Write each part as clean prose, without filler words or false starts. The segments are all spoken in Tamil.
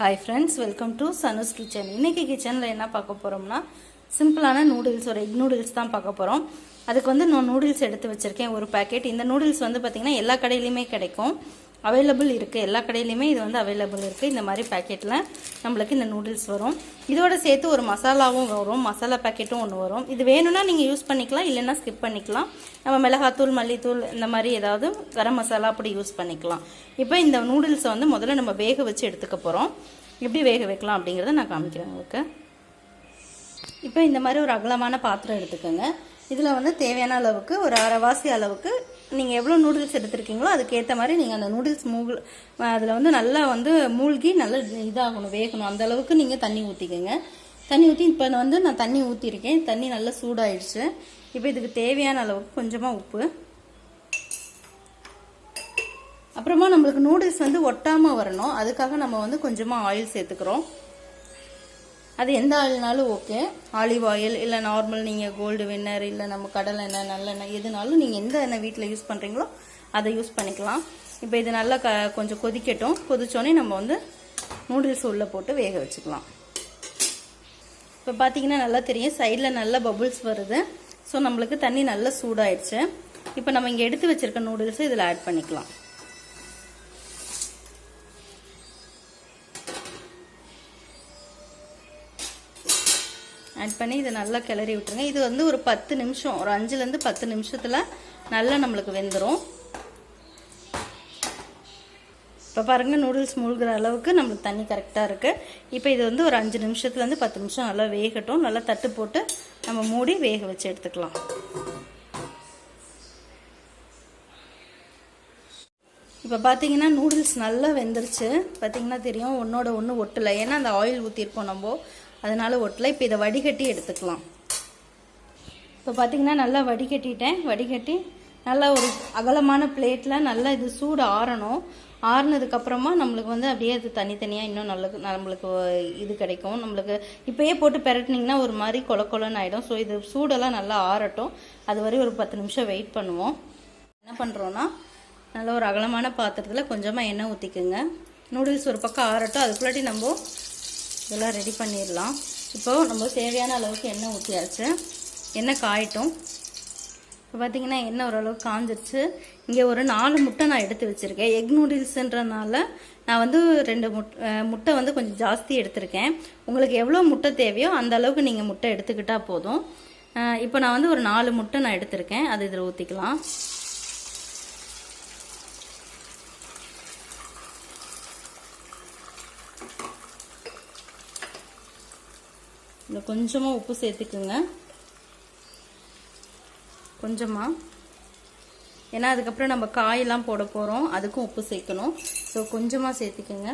Hi friends, welcome to Sanus Kitchen. இன்னைக்கு கிச்சன்ல என்ன பார்க்க போறோம்னா சிம்பிளான நூடுல்ஸ் ஒரு எக் நூடுல்ஸ் தான் பார்க்க போறோம். அதுக்கு வந்து நான் நூடுல்ஸ் எடுத்து வச்சிருக்கேன் ஒரு பாக்கெட். இந்த நூடுல்ஸ் வந்து பாத்தீங்கன்னா எல்லா கடையிலயுமே கிடைக்கும். அவைலபிள் இருக்கு. எல்லா கடையிலயுமே இது வந்து அவைலபிள் இருக்கு. இந்த மாதிரி பாக்கெட்ல நமக்கு இந்த நூடுல்ஸ் வரும். இதோட சேர்த்து ஒரு மசாலாவும் வரும். மசாலா பாக்கெட்டும் ஒன்று வரும். இது வேணும்னா நீங்க யூஸ் பண்ணிக்கலாம், இல்லைன்னா ஸ்கிப் பண்ணிக்கலாம். நம்ம மிளகாத்தூள், மல்லித்தூள் இந்த மாதிரி ஏதாவது கரம் மசாலா அப்படி யூஸ் பண்ணிக்கலாம். இப்போ இந்த நூடுல்ஸை வந்து முதல்ல நம்ம வேக வச்சு எடுத்துக்க போறோம். எப்படி வேக வைக்கலாம் அப்படிங்கறத நான் காமிக்கிறேன் உங்களுக்கு. இப்போ இந்த மாதிரி ஒரு அகலமான பாத்திரம் எடுத்துக்கோங்க. இதில் வந்து தேவையான அளவுக்கு ஒரு அரைவாசி அளவுக்கு நீங்கள் எவ்வளோ நூடுல்ஸ் எடுத்துருக்கீங்களோ அதுக்கேற்ற மாதிரி நீங்கள் அந்த நூடுல்ஸ் அதில் வந்து நல்லா வந்து மூழ்கி நல்லா இதாகணும், வேகணும். அந்த அளவுக்கு நீங்கள் தண்ணி ஊற்றிக்கோங்க. தண்ணி ஊற்றி இப்போ வந்து நான் தண்ணி ஊற்றிருக்கேன். தண்ணி நல்லா சூடாயிடுச்சு. இப்போ இதுக்கு தேவையான அளவுக்கு கொஞ்சமாக உப்பு, அப்புறமா நம்மளுக்கு நூடுல்ஸ் வந்து ஒட்டாமல் வரணும். அதுக்காக நம்ம வந்து கொஞ்சமாக ஆயில் சேர்த்துக்கிறோம். அது எந்த ஆயில்னாலும் ஓகே, ஆலிவ் ஆயில் இல்லை நார்மல் நீங்கள் கோல்டு வின்னர் இல்லை நம்ம கடலை எண்ணெய், நல்லெண்ணெய் எதுனாலும் நீங்கள் எந்த எண்ணெய் வீட்டில் யூஸ் பண்ணுறீங்களோ அதை யூஸ் பண்ணிக்கலாம். இப்போ இது நல்லா கொஞ்சம் கொதிக்கட்டும். கொதிச்சோடனே நம்ம வந்து நூடுல்ஸ் உள்ளே போட்டு வேக வச்சுக்கலாம். இப்போ பார்த்தீங்கன்னா நல்லா தெரியும், சைடில் நல்லா பபுள்ஸ் வருது. ஸோ நம்மளுக்கு தண்ணி நல்லா சூடாயிடுச்சு. இப்போ நம்ம இங்கே எடுத்து வச்சிருக்க நூடுல்ஸை இதில் ஆட் பண்ணிக்கலாம். ஆட் பண்ணி இதை நல்லா கிளறி விட்டுருங்க. இது வந்து ஒரு 10 நிமிஷம், ஒரு 5லேருந்து 10 நிமிஷத்தில் நல்லா நம்மளுக்கு வெந்துடும். இப்போ பாருங்கள், நூடுல்ஸ் மூழ்கிற அளவுக்கு நம்மளுக்கு தண்ணி கரெக்டாக இருக்குது. இப்போ இது வந்து ஒரு 5 நிமிஷத்துலேருந்து 10 நிமிஷம் நல்லா வேகட்டும். நல்லா தட்டு போட்டு நம்ம மூடி வேக வச்சு எடுத்துக்கலாம். இப்போ பார்த்தீங்கன்னா நூடுல்ஸ் நல்லா வெந்துருச்சு. பார்த்தீங்கன்னா தெரியும், ஒன்றோட ஒன்று ஒட்டலை. ஏன்னா அந்த ஆயில் ஊற்றிருக்கோம் நம்ம, அதனால ஒட்டலை. இப்போ இதை வடிகட்டி எடுத்துக்கலாம். இப்போ பார்த்தீங்கன்னா நல்லா வடிகட்டிட்டேன். வடிகட்டி நல்லா ஒரு அகலமான பிளேட்டில் நல்லா இது சூடு ஆறணும். ஆறுனதுக்கப்புறமா நம்மளுக்கு வந்து அப்படியே அது தனித்தனியாக இன்னும் நம்மளுக்கு இது கிடைக்கும். நம்மளுக்கு இப்போயே போட்டு பெரட்டினீங்கன்னா ஒரு மாதிரி கொலன்னு ஆகிடும். ஸோ இது சூடெல்லாம் நல்லா ஆறட்டும். அது வரை ஒரு 10 நிமிஷம் வெயிட் பண்ணுவோம். என்ன பண்ணுறோன்னா, நல்லா ஒரு அகலமான பாத்திரத்தில் கொஞ்சமாக எண்ணெய் ஊற்றிக்குங்க. நூடுல்ஸ் ஒரு பக்கம் ஆறட்டும். அதுக்குள்ளாட்டி நம்ம இதெல்லாம் ரெடி பண்ணிடலாம். இப்போது நம்ம தேவையான அளவுக்கு எண்ணெய் ஊற்றியாச்சு. எண்ணெய் காயட்டும். இப்போ பார்த்தீங்கன்னா எண்ணெய் ஓரளவுக்கு காஞ்சிருச்சு. இங்கே ஒரு 4 முட்டை நான் எடுத்து வச்சுருக்கேன். எக் நூடுல்ஸுன்றனால நான் வந்து 2 முட்டை வந்து கொஞ்சம் ஜாஸ்தி எடுத்திருக்கேன். உங்களுக்கு எவ்வளோ முட்டை தேவையோ அந்த அளவுக்கு நீங்கள் முட்டை எடுத்துக்கிட்டால் போதும். இப்போ நான் வந்து ஒரு 4 முட்டை நான் எடுத்திருக்கேன். அது இதில் ஊற்றிக்கலாம். இதில் கொஞ்சமாக உப்பு சேர்த்துக்குங்க, கொஞ்சமாக. ஏன்னா அதுக்கப்புறம் நம்ம காயெல்லாம் போட போகிறோம், அதுக்கும் உப்பு சேர்க்கணும். ஸோ கொஞ்சமாக சேர்த்துக்குங்க.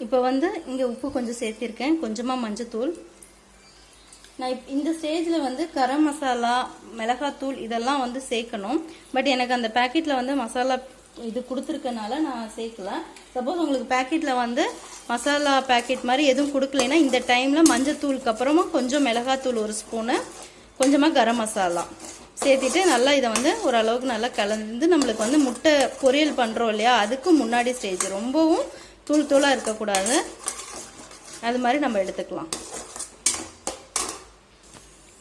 இப்போ வந்து இங்கே உப்பு கொஞ்சம் சேர்த்திருக்கேன். கொஞ்சமாக மஞ்சத்தூள். நான் இந்த ஸ்டேஜில் வந்து கரம் மசாலா, மிளகாத்தூள் இதெல்லாம் வந்து சேர்க்கணும். பட் எனக்கு அந்த பேக்கெட்டில் வந்து மசாலா இது கொடுத்துருக்கனால நான் சேர்க்கல. சப்போஸ் உங்களுக்கு பேக்கெட்டில் வந்து மசாலா பேக்கெட் மாதிரி எதுவும் கொடுக்கலைன்னா இந்த டைமில் மஞ்சத்தூளுக்கு அப்புறமா கொஞ்சம் மிளகாத்தூள் 1 ஸ்பூனு, கொஞ்சமாக கரம் மசாலா சேர்த்துட்டு நல்லா இதை வந்து ஓரளவுக்கு நல்லா கலந்து நம்மளுக்கு வந்து முட்டை பொரியல் பண்ணுறோம் இல்லையா, அதுக்கு முன்னாடி ஸ்டேஜ். ரொம்பவும் தூளாக இருக்கக்கூடாது. அது மாதிரி நம்ம எடுத்துக்கலாம்.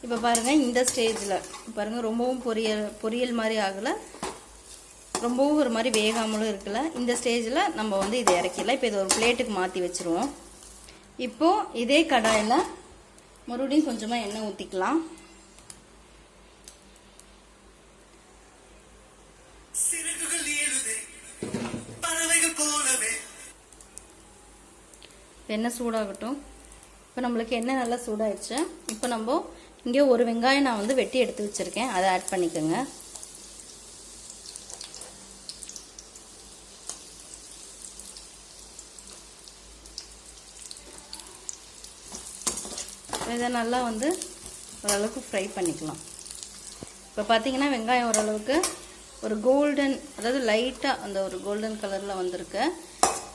இப்போ பாருங்கள், இந்த ஸ்டேஜில் பாருங்கள் ரொம்பவும் பொரியல் மாதிரி ஆகலை, ரொம்பவும் ஒரு மாதிரி வேகாமலும் இருக்குல்ல. இந்த ஸ்டேஜில் நம்ம வந்து இதை இறக்கிடலாம். இப்போ இதை ஒரு பிளேட்டுக்கு மாற்றி வச்சுருவோம். இப்போது இதே கடாயில் மறுபடியும் கொஞ்சமாக எண்ணெய் ஊற்றிக்கலாம். எண்ணெய் சூடாகட்டும். இப்போ நம்மளுக்கு எண்ணெய் நல்லா சூடாயிடுச்சு. இப்போ நம்ம இங்கே ஒரு வெங்காயம் நான் வந்து வெட்டி எடுத்து வச்சுருக்கேன், அதை ஆட் பண்ணிக்கோங்க. இதை நல்லா வந்து ஓரளவுக்கு ஃப்ரை பண்ணிக்கலாம். இப்போ பார்த்தீங்கன்னா வெங்காயம் ஓரளவுக்கு ஒரு கோல்டன், அதாவது லைட்டாக அந்த ஒரு கோல்டன் கலரில் வந்திருக்கு.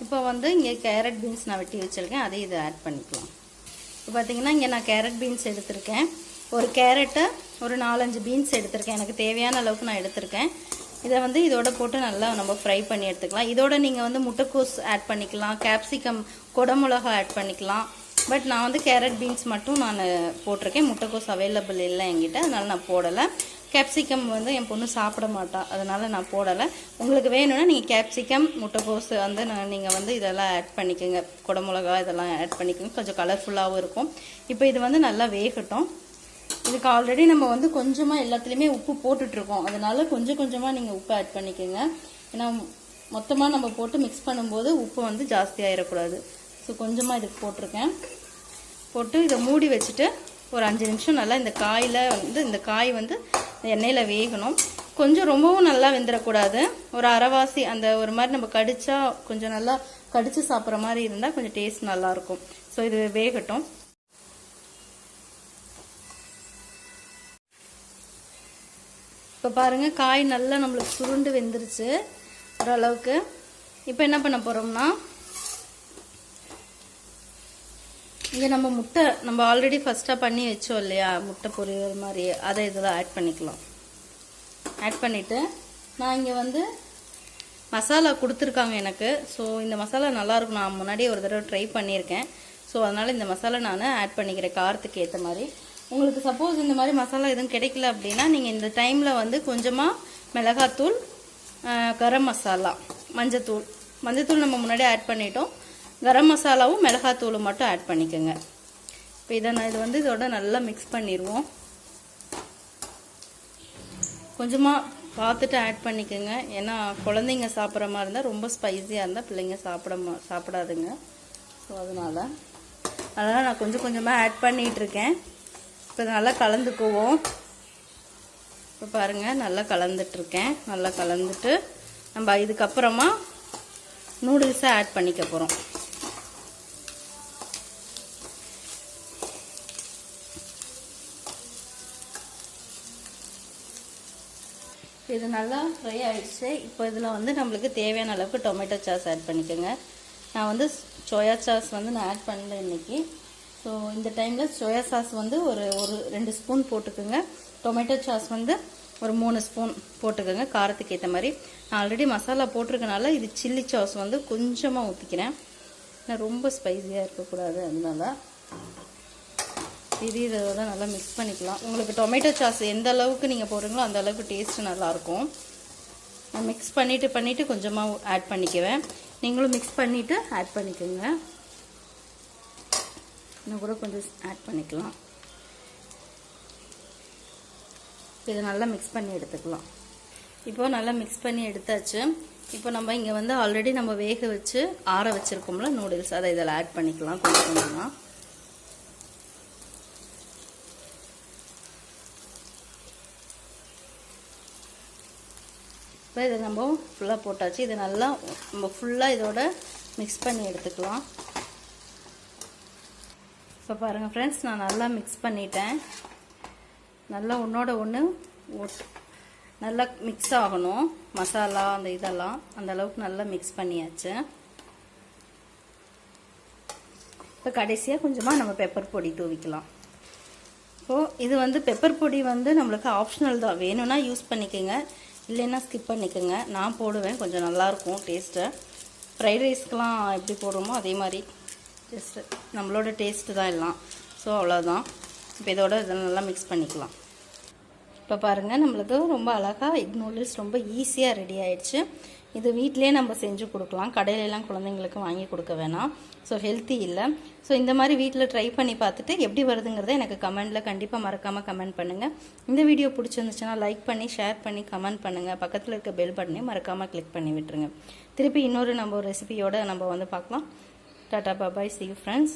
இப்போ வந்து இங்கே கேரட் பீன்ஸ் நான் வெட்டி வச்சுருக்கேன், அதையும் இதை ஆட் பண்ணிக்கலாம். இப்போ பார்த்தீங்கன்னா இங்கே நான் கேரட் பீன்ஸ் எடுத்திருக்கேன். ஒரு கேரட்டை ஒரு 4-5 பீன்ஸ் எடுத்திருக்கேன். எனக்கு தேவையான அளவுக்கு நான் எடுத்திருக்கேன். இதை வந்து இதோட போட்டு நல்லா நம்ம ஃப்ரை பண்ணி எடுத்துக்கலாம். இதோட நீங்கள் வந்து முட்டைக்கோஸ் ஆட் பண்ணிக்கலாம், கேப்சிகம், குடமிளகா ஆட் பண்ணிக்கலாம். பட் நான் வந்து கேரட் பீன்ஸ் மட்டும் நான் போட்டிருக்கேன். முட்டைக்கோஸ் அவைலபிள் இல்லை என்கிட்ட, அதனால் நான் போடலை. கேப்சிகம் வந்து என் பொண்ணு சாப்பிட மாட்டா, அதனால் நான் போடலை. உங்களுக்கு வேணும்னா நீங்கள் கேப்சிகம், முட்டைக்கோஸ் வந்து நீங்கள் வந்து இதெல்லாம் ஆட் பண்ணிக்கோங்க. குடமிளகா இதெல்லாம் ஆட் பண்ணிக்கோங்க, கொஞ்சம் கலர்ஃபுல்லாகவும் இருக்கும். இப்போ இது வந்து நல்லா வேகட்டும். இதுக்கு ஆல்ரெடி நம்ம வந்து கொஞ்சமாக எல்லாத்துலேயுமே உப்பு போட்டுட்ருக்கோம், அதனால கொஞ்சம் கொஞ்சமாக நீங்கள் உப்பு ஆட் பண்ணிக்கோங்க. ஏன்னா மொத்தமாக நம்ம போட்டு மிக்ஸ் பண்ணும்போது உப்பு வந்து ஜாஸ்தியாகிடக்கூடாது. ஸோ கொஞ்சமாக இதுக்கு போட்டிருக்கேன். போட்டு இதை மூடி வச்சுட்டு ஒரு 5 நிமிஷம் நல்லா இந்த காயில் வந்து இந்த காய் வந்து எண்ணெயில் வேகணும். கொஞ்சம் ரொம்பவும் நல்லா வெந்துடக்கூடாது, ஒரு அரைவாசி அந்த ஒரு மாதிரி நம்ம கடிச்சா கொஞ்சம் நல்லா கடிச்சு சாப்பிட்ற மாதிரி இருந்தால் கொஞ்சம் டேஸ்ட் நல்லாயிருக்கும். ஸோ இது வேகட்டும். இப்போ பாருங்கள், காய் நல்லா நம்மளுக்கு சுருண்டு வெந்துருச்சு ஓரளவுக்கு. இப்போ என்ன பண்ண போகிறோம்னா, இங்கே நம்ம முட்டை நம்ம ஆல்ரெடி ஃபஸ்ட்டாக பண்ணி வச்சோம் இல்லையா, முட்டை பொரியல் மாதிரி, அதை இதில் ஆட் பண்ணிக்கலாம். ஆட் பண்ணிவிட்டு நான் இங்கே வந்து மசாலா கொடுத்துருக்காங்க எனக்கு. ஸோ இந்த மசாலா நல்லாயிருக்கும், நான் முன்னாடியே ஒரு தடவை ட்ரை பண்ணியிருக்கேன். ஸோ அதனால் இந்த மசாலா நான் ஆட் பண்ணிக்கிறேன் காரத்துக்கு ஏற்ற மாதிரி. உங்களுக்கு சப்போஸ் இந்த மாதிரி மசாலா எதுவும் கிடைக்கல அப்படின்னா நீங்கள் இந்த டைமில் வந்து கொஞ்சமாக மிளகாத்தூள், கரம் மசாலா, மஞ்சத்தூள் நம்ம முன்னாடியே ஆட் பண்ணிட்டோம். கரம் மசாலாவும் மிளகாத்தூளும் மட்டும் ஆட் பண்ணிக்கோங்க. இப்போ இதை நான் இது வந்து இதோட நல்லா மிக்ஸ் பண்ணிடுவோம். கொஞ்சமாக பார்த்துட்டு ஆட் பண்ணிக்கோங்க, ஏன்னா குழந்தைங்க சாப்பிட்ற மாதிரி இருந்தால் ரொம்ப ஸ்பைஸியாக இருந்தால் பிள்ளைங்க சாப்பிடாதுங்க. ஸோ அதனால் நான் கொஞ்சம் கொஞ்சமாக ஆட் பண்ணிகிட்ருக்கேன். இப்போ நல்லா கலந்துக்குவோம். இப்போ பாருங்கள், நல்லா கலந்துட்ருக்கேன். நல்லா கலந்துட்டு நம்ம இதுக்கப்புறமா நூடுல்ஸை ஆட் பண்ணிக்க போகிறோம். இது நல்லா ஃப்ரை ஆகிடுச்சு. இப்போ இதில் வந்து நம்மளுக்கு தேவையான அளவுக்கு டொமேட்டோ சாஸ் ஆட் பண்ணிக்கோங்க. நான் வந்து சோயா சாஸ் வந்து நான் ஆட் பண்ணல இன்றைக்கி. ஸோ இந்த டைமில் சோயா சாஸ் வந்து ஒரு 2 ஸ்பூன் போட்டுக்கோங்க. டொமேட்டோ சாஸ் வந்து ஒரு 3 ஸ்பூன் போட்டுக்கோங்க, காரத்துக்கு ஏற்ற மாதிரி. நான் ஆல்ரெடி மசாலா போட்டிருக்கனால இது சில்லி சாஸ் வந்து கொஞ்சமாக ஊற்றிக்கிறேன், நான் ரொம்ப ஸ்பைஸியாக இருக்கக்கூடாது, அதனால இதோட நல்லா மிக்ஸ் பண்ணிக்கலாம். உங்களுக்கு டொமேட்டோ சாஸ் எந்த அளவுக்கு நீங்கள் போடுறீங்களோ அந்த அளவுக்கு டேஸ்ட்டு நல்லாயிருக்கும். நான் மிக்ஸ் பண்ணிவிட்டு கொஞ்சமாக ஆட் பண்ணிக்குவேன். நீங்களும் மிக்ஸ் பண்ணிவிட்டு ஆட் பண்ணிக்கோங்க. இன்னும் கூட கொஞ்சம் ஆட் பண்ணிக்கலாம். இதை நல்லா மிக்ஸ் பண்ணி எடுத்துக்கலாம். இப்போது நல்லா மிக்ஸ் பண்ணி எடுத்தாச்சு. இப்போ நம்ம இங்கே வந்து ஆல்ரெடி நம்ம வேக வச்சு ஆற வச்சுருக்கோம்ல நூடுல்ஸ், அதை இதில் ஆட் பண்ணிக்கலாம் கொஞ்சம் கொஞ்சமாக. இப்போ இதை நம்ம ஃபுல்லாக போட்டாச்சு. இதை நல்லா நம்ம ஃபுல்லாக இதோட மிக்ஸ் பண்ணி எடுத்துக்கலாம். இப்போ பாருங்கள் ஃப்ரெண்ட்ஸ், நான் நல்லா மிக்ஸ் பண்ணிட்டேன். நல்லா ஒன்றோட ஒன்று நல்லா மிக்ஸ் ஆகணும் மசாலா அந்த இதெல்லாம், அந்த அளவுக்கு நல்லா மிக்ஸ் பண்ணியாச்சு. இப்போ கடைசியாக கொஞ்சமாக நம்ம பெப்பர் பொடி தூவிக்கலாம். ஸோ இது வந்து பெப்பர் பொடி வந்து நம்மளுக்கு ஆப்ஷனல் தான், வேணும்னா யூஸ் பண்ணிக்கோங்க, இல்லைன்னா ஸ்கிப் பண்ணிக்கோங்க. நான் போடுவேன், கொஞ்சம் நல்லாயிருக்கும் டேஸ்ட்டு. ஃப்ரைட் ரைஸ்க்கெலாம் எப்படி போடுறோமோ அதே மாதிரி ஜஸ்ட்டு நம்மளோட டேஸ்ட்டு தான் எல்லாம். ஸோ அவ்வளோதான். இப்போ இதோட இதெல்லாம் நல்லா மிக்ஸ் பண்ணிக்கலாம். இப்போ பாருங்கள், நம்மளுக்கு ரொம்ப அழகாக எக் நூடுல்ஸ் ரொம்ப ஈஸியாக ரெடி ஆகிடுச்சு. இது வீட்டிலே நம்ம செஞ்சு கொடுக்கலாம், கடையிலலாம் குழந்தைங்களுக்கு வாங்கி கொடுக்க வேணாம். ஸோ ஹெல்த்தி இல்லை. ஸோ இந்த மாதிரி வீட்டில் ட்ரை பண்ணி பார்த்துட்டு எப்படி வருதுங்கிறத எனக்கு கமெண்டில் கண்டிப்பாக மறக்காமல் கமெண்ட் பண்ணுங்கள். இந்த வீடியோ பிடிச்சிருந்துச்சுன்னா லைக் பண்ணி, ஷேர் பண்ணி, கமெண்ட் பண்ணுங்கள். பக்கத்தில் இருக்க பெல் பட்டனையும் மறக்காமல் கிளிக் பண்ணி விட்டுருங்க. திருப்பி இன்னொரு நம்ம ரெசிபியோடு நம்ம வந்து பார்க்கலாம். டாடா பாய், see you friends.